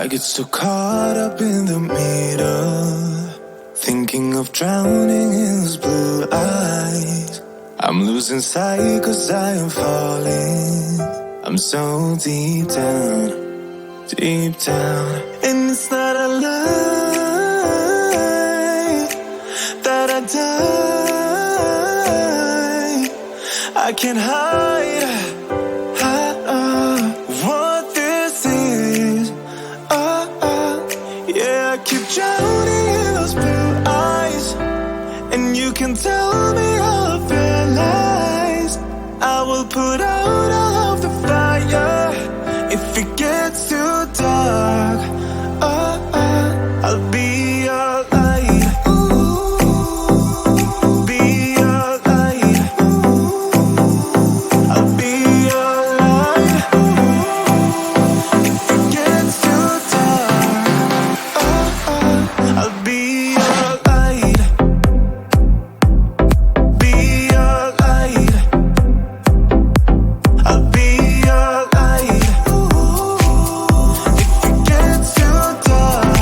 I get so caught up in the middle, thinking of drowning in those blue eyes. I'm losing sight 'cause I am falling. I'm so deep down, deep down. And it's not a lie that I die. I can't hide what this is. Yeah, I keep drowning in those blue eyes, and you can tell me all of your lies. I will put out all of the fire if it gets too dark. I'll be your light. Be your light. I'll be your light. If it gets too dark, I'll be your light. Be your light. I'll be your light. If it gets too dark,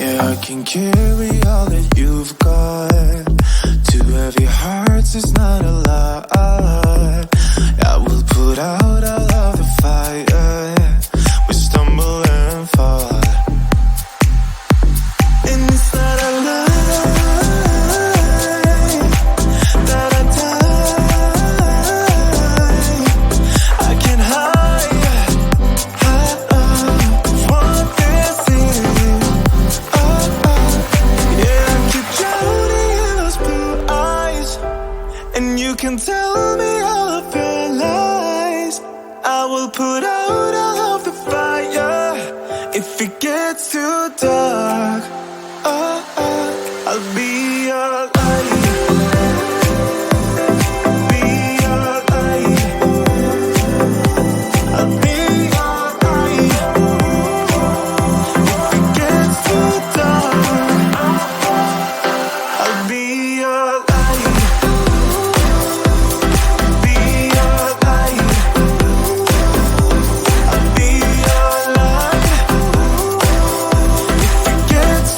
yeah, I can carry all that you've got. Two heavy hearts is not a lot. I will put out all of the fire. We stumble and fall, and it's not a lie that I die. I can't hide what this is. Yeah, I keep drowning in those blue eyes, and you can tell me all of your lies. I will put out all of the fire if it gets too dark. I'll be your light. Be your light. I'll be your light. If it gets too dark, I'll be your light. Be your light. I'll be your light. If it gets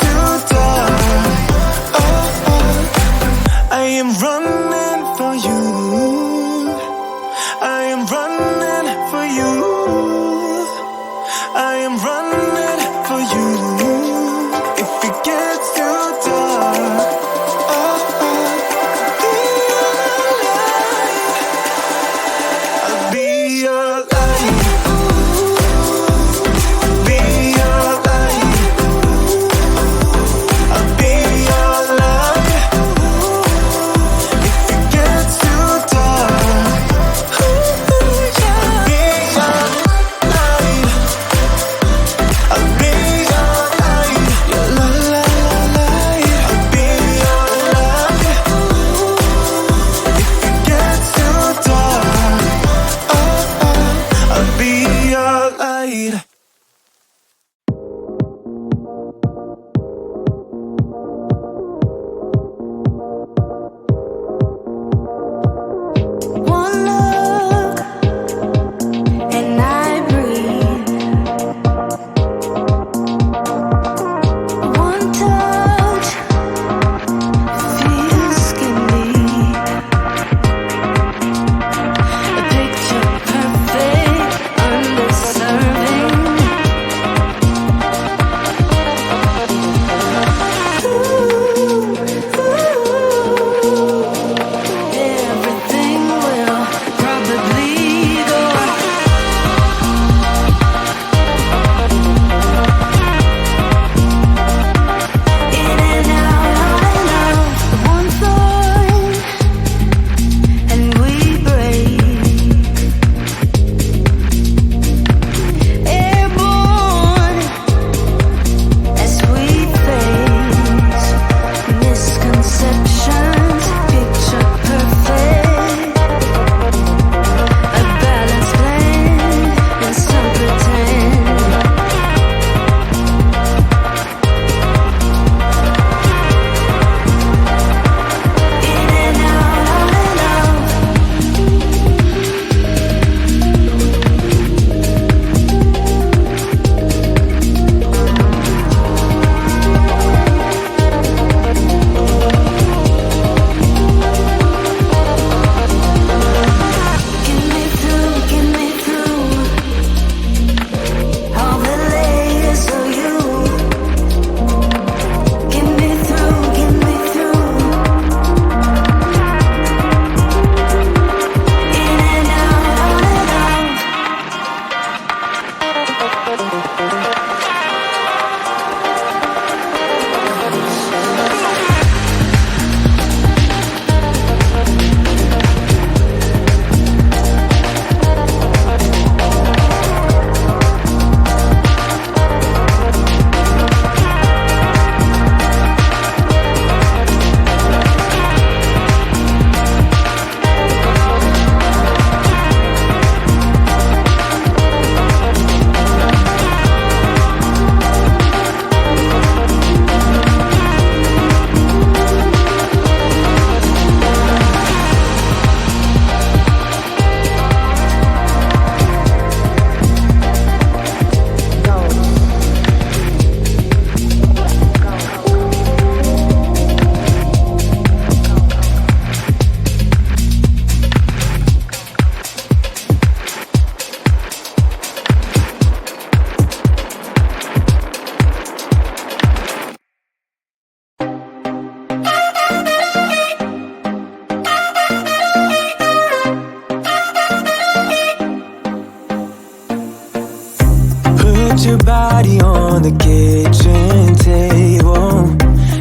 your body on the kitchen table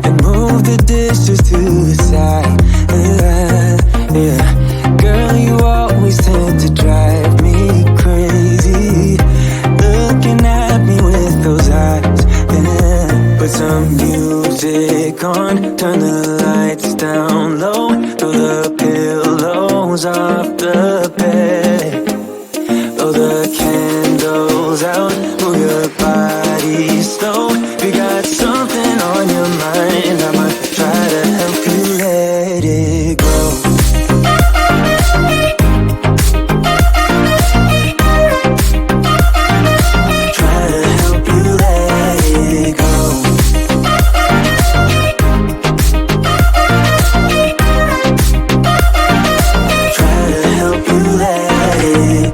and move the dishes to the side. Yeah. Girl, you always tend to drive me crazy, looking at me with those eyes. Yeah. Put some music on, turn the lights down low, throw the pillows off the bed, blow the candles out, move your body slow. You got something on your mind, I'ma try to help you let it go. Try to help you let it go. Try to help you let it.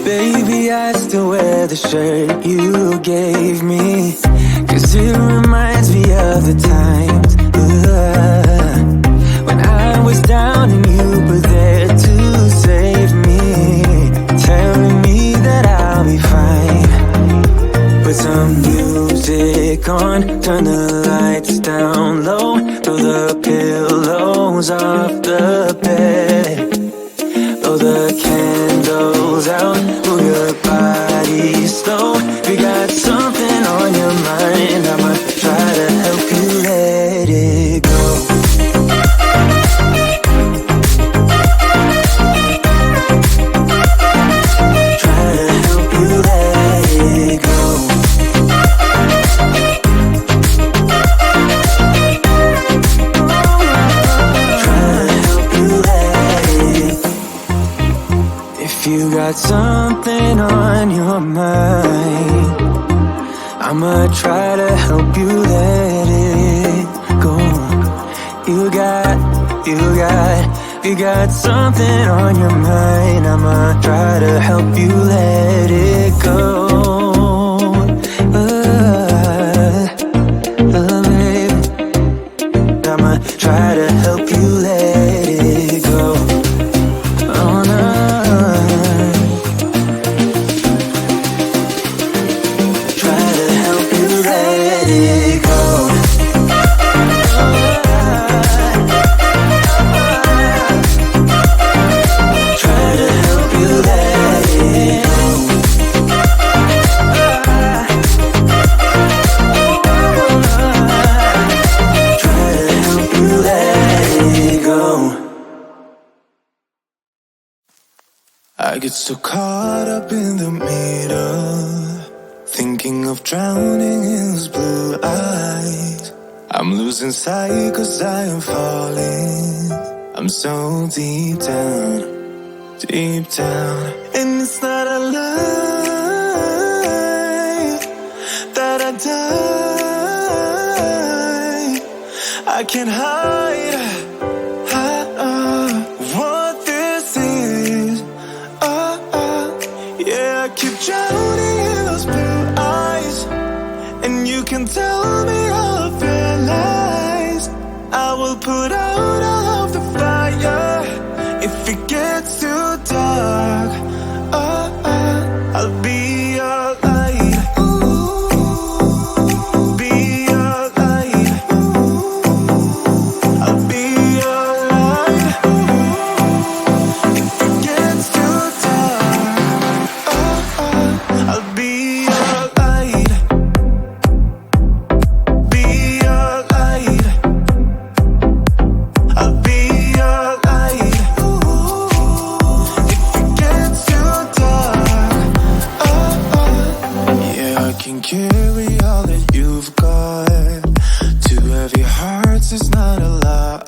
Baby, I still wear the shirt you gave me, 'cause it reminds me of the times when I was down and you were there to save me, telling me that I'll be fine. Put some music on, turn the lights down low, throw the pillows off the bed, blow the candles out, move your body slow. You got something on your mind, I'ma try to help you let it go. Try to help you let it go. Try to help you let it. If you got something on your mind, I'ma try to help you let it go. You got something on your mind, I'ma try to help you let it go. Baby, I'ma try to help you let it go. Oh no. Try to help you let it go. Try to help you let it go. Try to help you let it go. I get so caught up in the middle, thinking of drowning in those blue eyes. I'm losing sight 'cause I am falling. I'm so deep down, and it's not a lie that I die. I can't hide what this is. Yeah, I keep drowning in those blue eyes, and you can tell me all of your lies. I will put out all of the fire if it gets too dark. I'll be your light. Be your light. I'll be your light. If it gets too dark, I'll be your light. Be your light. I'll be your light. If it gets too dark, yeah, I can carry all that you've got. Two heavy hearts is not a lot.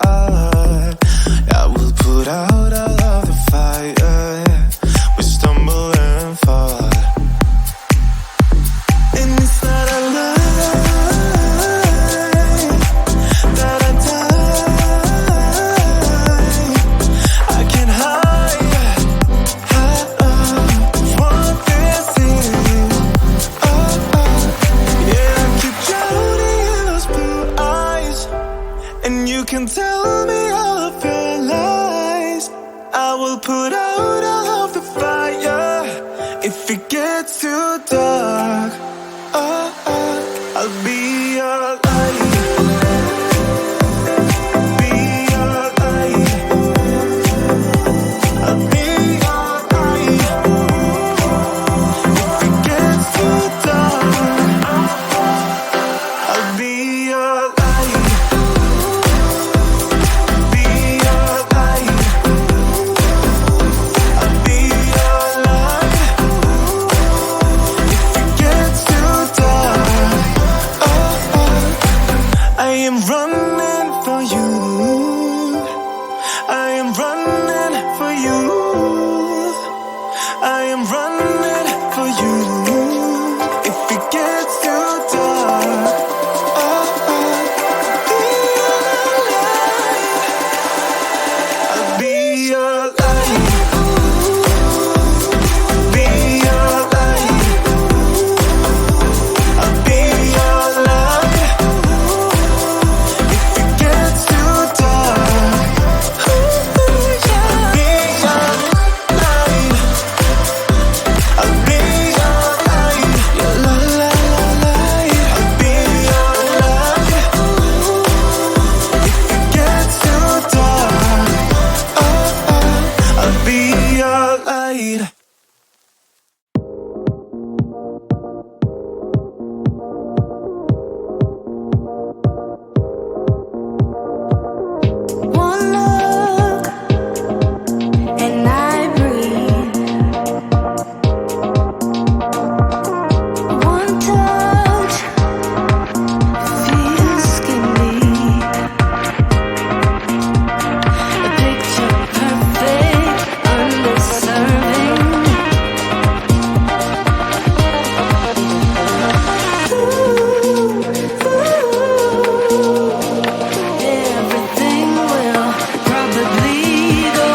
I will put out all of the fire. We stumble and fall, and it's not a lie that I die. I can't hide what this is. Yeah, I keep drowning in those blue eyes, and you can tell me all of your lies. I will put out all of the fire if it gets too dark. I'll be your light. Be your light. I'll be your light. If it gets too dark, I'll be your light. Be your light. I'll be your light. If it gets too dark, I am running for you. I am running for you. I am running for you. If it gets too dark, I'll be your light. Be your light. I'll be your light. If it gets too dark, I'll be your light. I'll be your light. Your light. I'll be your light. If it gets too dark, I'll be your light. One look and I breathe. One touch feels skin deep. A picture perfect, undeserving. Everything will probably go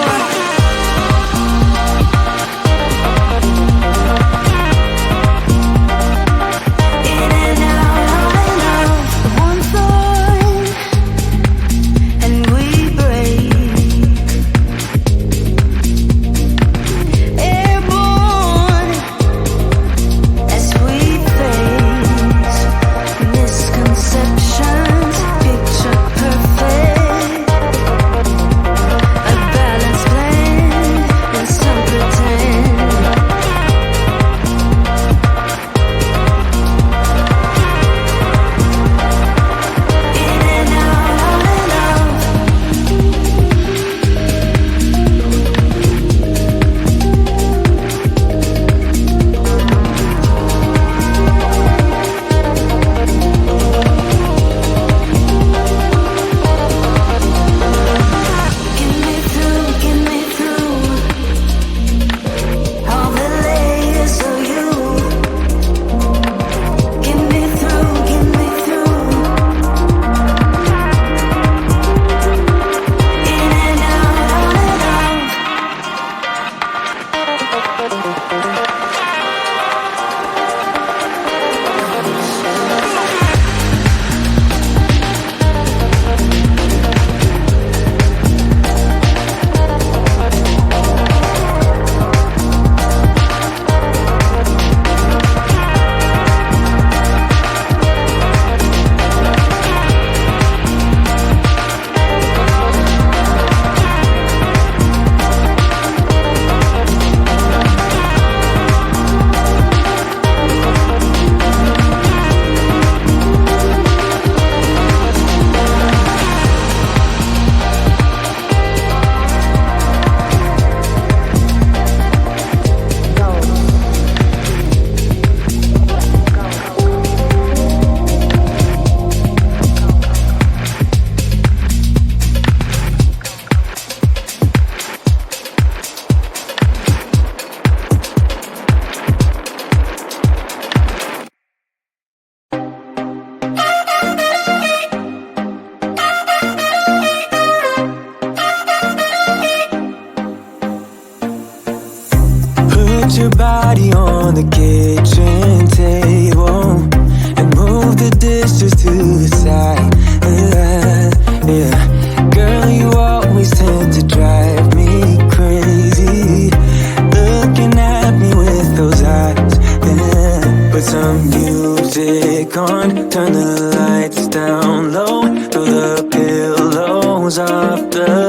in and out. One thought and we break. Airborne as we face misconceptions. Picture perfect, a balanced blend and some pretend. In and out. Get me through all the layers of you. Get me through. In and out. Put your body on the kitchen table and move the dishes to the side. Yeah. Girl, you always tend to drive me crazy, looking at me with those eyes. Yeah. Put some music goes after.